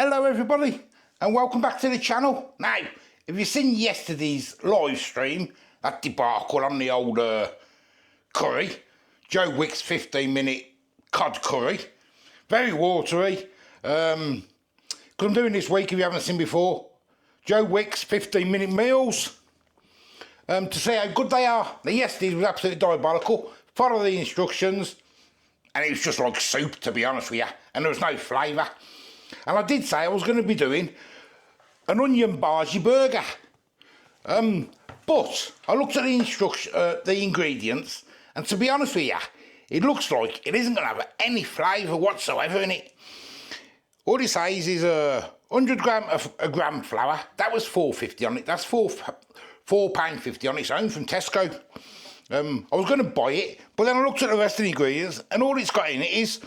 Hello everybody and welcome back to the channel. Now, if you've seen yesterday's live stream, that debacle on the old curry, Joe Wick's 15-minute cod curry, very watery, because I'm doing this week, if you haven't seen before, Joe Wick's 15-minute meals, to see how good they are. Now, yesterday's was absolutely diabolical. Follow the instructions, and it was just like soup, to be honest with you, and there was no flavour. And I did say I was going to be doing an onion bhaji burger, but I looked at the ingredients, and to be honest with you, it looks like it isn't going to have any flavour whatsoever in it. All it says is 100 gram of gram flour. That was £4.50 on it. That's £4.50 on its own from Tesco. I was going to buy it, but then I looked at the rest of the ingredients, and all it's got in it is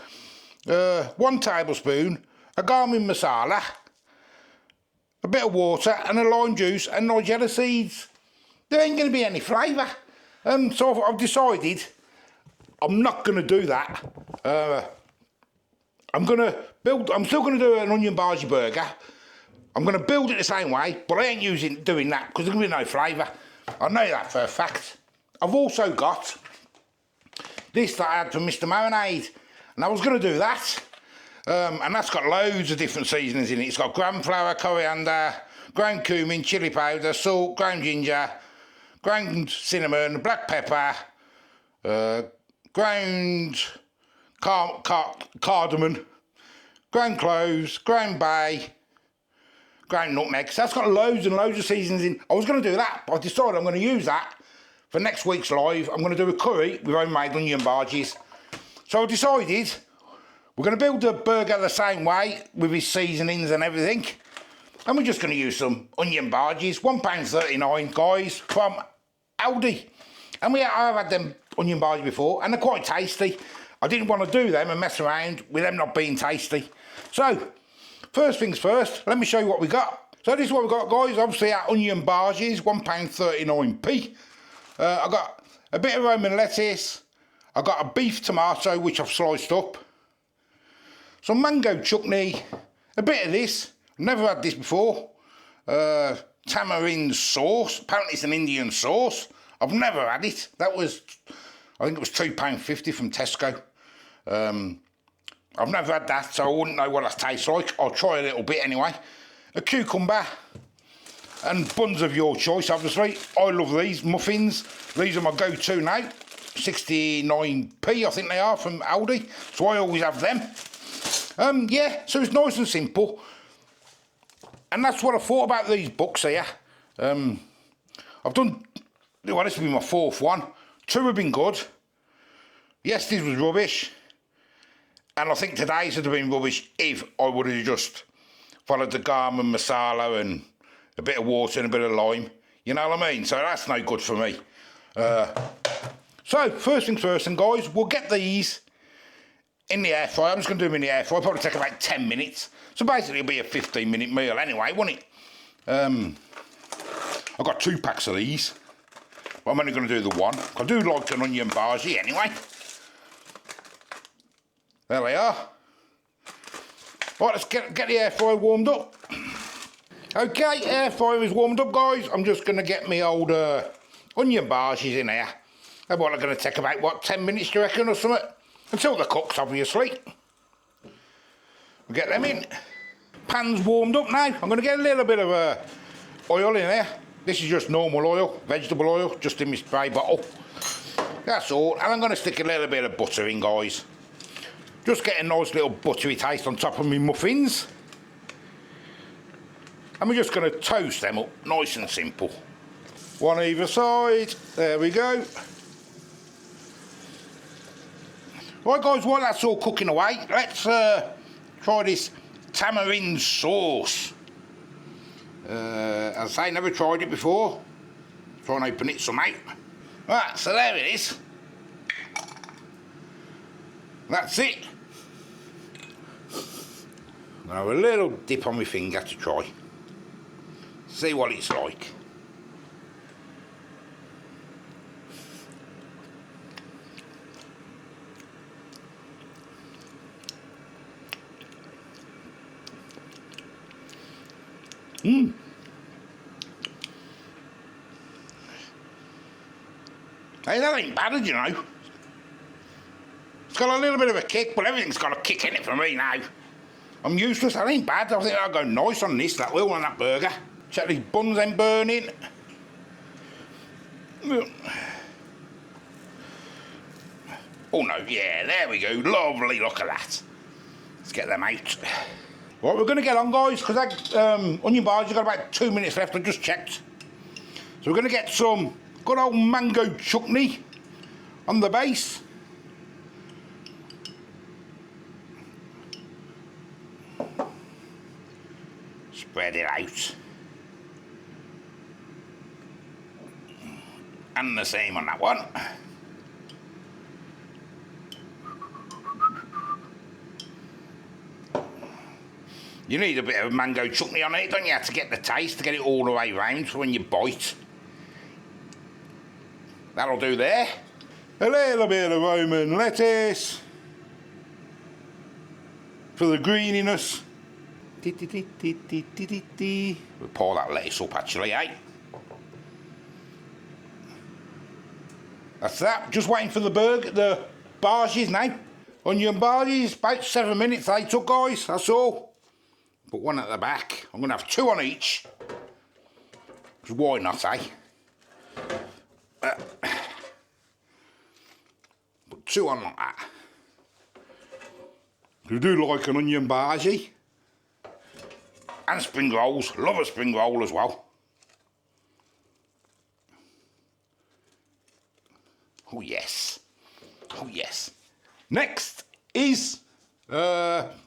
1 tablespoon a garam masala, a bit of water and a lime juice and nigella seeds. There ain't going to be any flavour. So I've decided I'm not going to do that. I'm still going to do an onion bhaji burger. I'm going to build it the same way, but I ain't doing that because there's going to be no flavour. I know that for a fact. I've also got this that I had from Mr. Marinade, and I was going to do that. And that's got loads of different seasonings in it. It's got gram flour, coriander, ground cumin, chilli powder, salt, ground ginger, ground cinnamon, black pepper, ground cardamom, ground cloves, ground bay, ground nutmeg. So that's got loads and loads of seasonings in. I was going to do that, but I decided I'm going to use that for next week's live. I'm going to do a curry with homemade onion bhajis. So I decided we're going to build the burger the same way with his seasonings and everything. And we're just going to use some onion bhajis, £1.39, guys, from Aldi. And I've had them onion bhajis before, and they're quite tasty. I didn't want to do them and mess around with them not being tasty. So, first things first, let me show you what we got. So this is what we've got, guys. Obviously, our onion bhajis, £1.39p. I've got a bit of Roman lettuce. I've got a beef tomato, which I've sliced up. Some mango chutney, a bit of this, never had this before, tamarind sauce, apparently it's an Indian sauce, I've never had it, I think it was £2.50 from Tesco, I've never had that, so I wouldn't know what that tastes like. I'll try a little bit anyway. A cucumber, and buns of your choice, obviously. I love these muffins, these are my go-to now, 69p I think they are from Aldi, so I always have them. Yeah, so it's nice and simple. And that's what I thought about these books here. I've done, well, this will be my 4th one. 2 have been good. Yesterday's was rubbish. And I think today's would have been rubbish if I would have just followed the garam and masala and a bit of water and a bit of lime. You know what I mean? So that's no good for me. So, first things first, and guys, we'll get these in the air fryer. I'm just going to do them in the air fryer. Probably take about 10 minutes. So basically it'll be a 15-minute meal anyway, won't it? I've got 2 packs of these. But I'm only going to do the one. I do like an onion bhaji anyway. There they are. Right, let's get the air fryer warmed up. Okay, air fryer is warmed up, guys. I'm just going to get my old onion bhajis in there. They're going to take about, what, 10 minutes, do you reckon, or something? Until they're cooked, obviously. We'll get them in. Pan's warmed up now. I'm going to get a little bit of oil in there. This is just normal oil, vegetable oil, just in my spray bottle. That's all. And I'm going to stick a little bit of butter in, guys. Just get a nice little buttery taste on top of my muffins. And we're just going to toast them up, nice and simple. One either side. There we go. Right, guys, while that's all cooking away, let's try this tamarind sauce. As I say, never tried it before. Try and open it somehow. Right, so there it is. That's it. I'm going to have a little dip on my finger to try. See what it's like. Hey, that ain't bad, you know. It's got a little bit of a kick, but everything's got a kick in it for me now. I'm useless, that ain't bad. I think I'll go nice on this, that will, on that burger. Check these buns ain't burning. Oh no, yeah, there we go. Lovely, look at that. Let's get them out. Right, we're going to get on, guys, because that onion bars, you've got about 2 minutes left. I just checked. So we're going to get some good old mango chutney on the base. Spread it out. And the same on that one. You need a bit of mango chutney on it, don't you, to get the taste, to get it all the way round for when you bite. That'll do there. A little bit of Roman lettuce for the greeniness. We'll pour that lettuce up actually, eh? That's that. Just waiting for the bhajis now. Onion bhajis, about 7 minutes they took, guys, that's all. Put one at the back. I'm going to have 2 on each. Because why not, eh? Put 2 on like that. You do like an onion bhaji. And spring rolls. Love a spring roll as well. Oh yes. Oh yes. Next is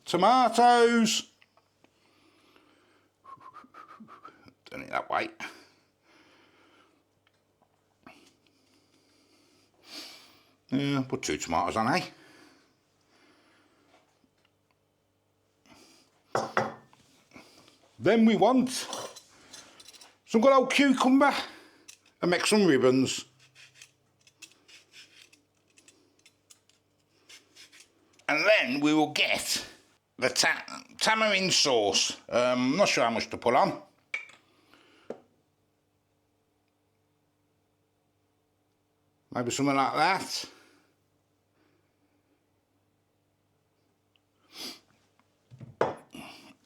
tomatoes. Turn it that way. Yeah, put 2 tomatoes on, eh? Then we want some good old cucumber and make some ribbons. And then we will get the tamarind sauce. I'm not sure how much to put on. Maybe something like that.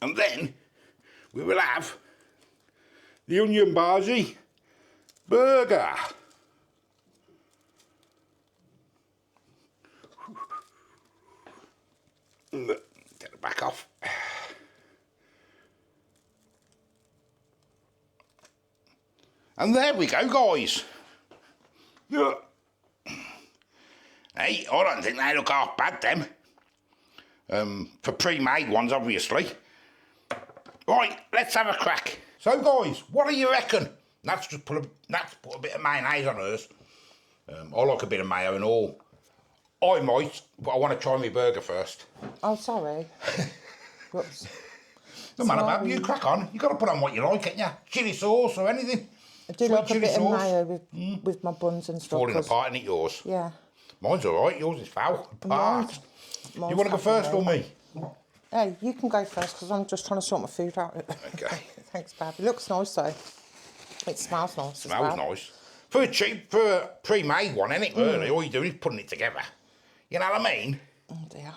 And then we will have the onion bhaji burger. Get the back off. And there we go, guys. Yeah. Hey, I don't think they look half bad, them. For pre-made ones, obviously. Right, let's have a crack. So, guys, what do you reckon? That's just put a bit of mayonnaise on hers. I like a bit of mayo and all. I might, but I want to try my burger first. Oh, sorry. Whoops. No matter, Bab, you crack on. You got to put on what you like, ain't you? Chilli sauce or anything. I do like a bit of mayo with my buns and stuff. Falling apart, ain't it, yours? Yeah. Mine's all right. Yours is foul. Apart. Mine's you want to go first or me? Hey, you can go first because I'm just trying to sort my food out. Okay. Thanks, Bab. It looks nice though. It smells nice. Smells nice. For a pre-made one, ain't it? Really, all you're doing is putting it together. You know what I mean? Oh dear.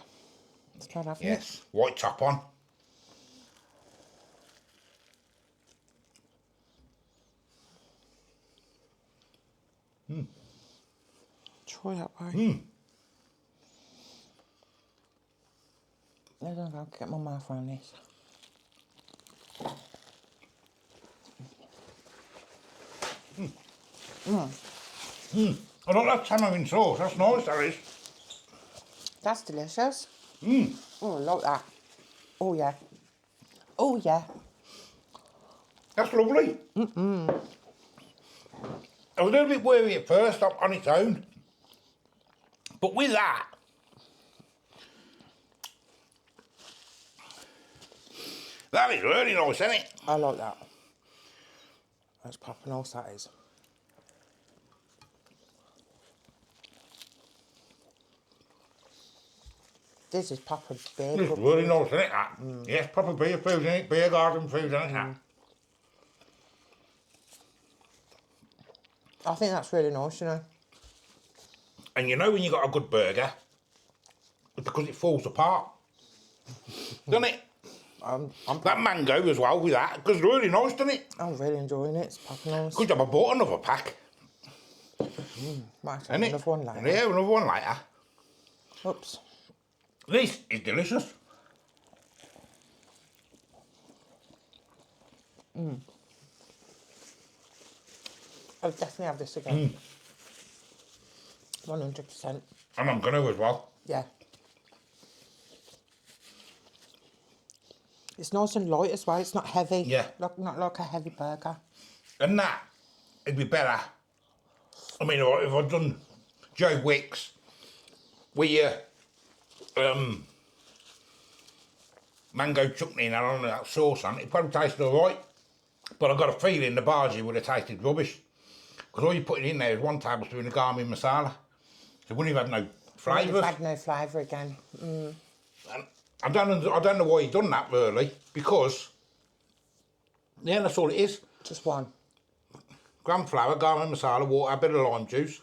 It's bad, having yes. White top on. Try that way. I don't know, get my mouth around this. I like that tamarind sauce. That's nice, that is. That's delicious. Oh, I like that. Oh, yeah. Oh, yeah. That's lovely. I was a little bit wary at first on its own. But with that, that is really nice, isn't it? I like that. That's proper nice, that is. This is proper beer. It's really nice, isn't it, that? Yes, proper beer food, isn't it? Beer garden food, isn't it, that? I think that's really nice, you know. And you know when you got a good burger, it's because it falls apart, doesn't it? That mango as well with that, because it's really nice, doesn't it? I'm really enjoying it. It's proper nice. Good job I bought another pack. Might have another one later. Yeah, another one later. Oops. This is delicious. I'll definitely have this again. 100%. And I'm going to as well. Yeah. It's nice and light as well. It's not heavy. Yeah. Not like a heavy burger. And that, it'd be better. I mean, if I'd done Joe Wicks with your mango chutney and on that sauce on, it probably tasted all right. But I've got a feeling the Bhaji would have tasted rubbish. Because all you're putting in there is 1 tablespoon of garam masala. So it wouldn't have had no flavour. Wouldn't have had no flavour again. And I don't know why he done that really, because yeah, that's all it is. Just one. Gram flour, garam masala, water, a bit of lime juice,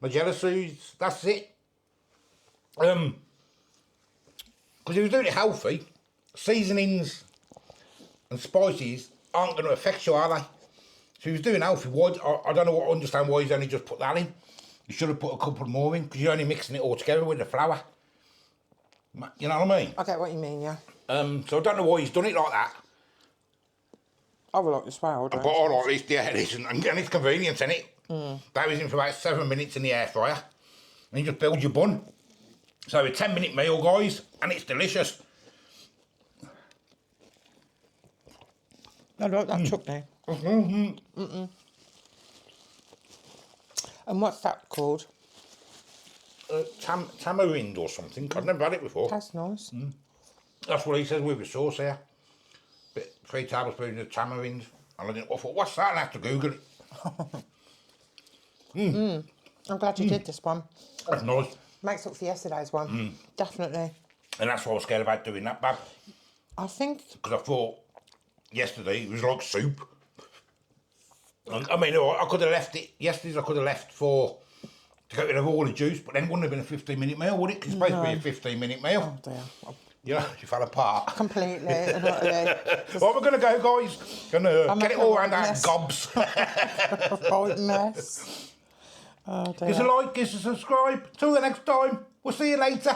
Nigella seeds, that's it. Because he was doing it healthy, seasonings and spices aren't going to affect you, are they? So he was doing healthy. I don't understand why he's only just put that in. You should have put a couple more in, because you're only mixing it all together with the flour. You know what I mean? I get what you mean, yeah. So I don't know why he's done it like that. I would like this well, But I like this, yeah, it is, and it's convenient, isn't it? That was in for about 7 minutes in the air fryer, and you just build your bun. So a 10-minute meal, guys, and it's delicious. I like that chutney. And what's that called? Tamarind or something. I've never had it before. That's nice. That's what he says with the sauce here. 3 tablespoons of tamarind. And I thought, what's that? And I have to Google it. I'm glad you did this one. That's nice. Makes up for yesterday's one. Definitely. And that's why I was scared about doing that, Bab. I think... Because I thought yesterday it was like soup. And, I mean, I could have left it, yesterday's I could have left to get rid of all the juice, but then it wouldn't have been a 15-minute meal, would it? 'Cause it's supposed to be a 15-minute meal. Oh dear. You know, you fell apart. Completely. And utterly. Well, we're going to go, guys. Going to get it all around our gobs. Right mess. Oh dear. Give us a like, give us a subscribe. Till the next time. We'll see you later.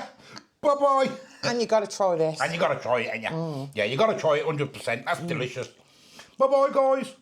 Bye-bye. And you got to try this. And you got to try it, ain't you? Yeah, you got to try it 100%. That's delicious. Bye-bye, guys.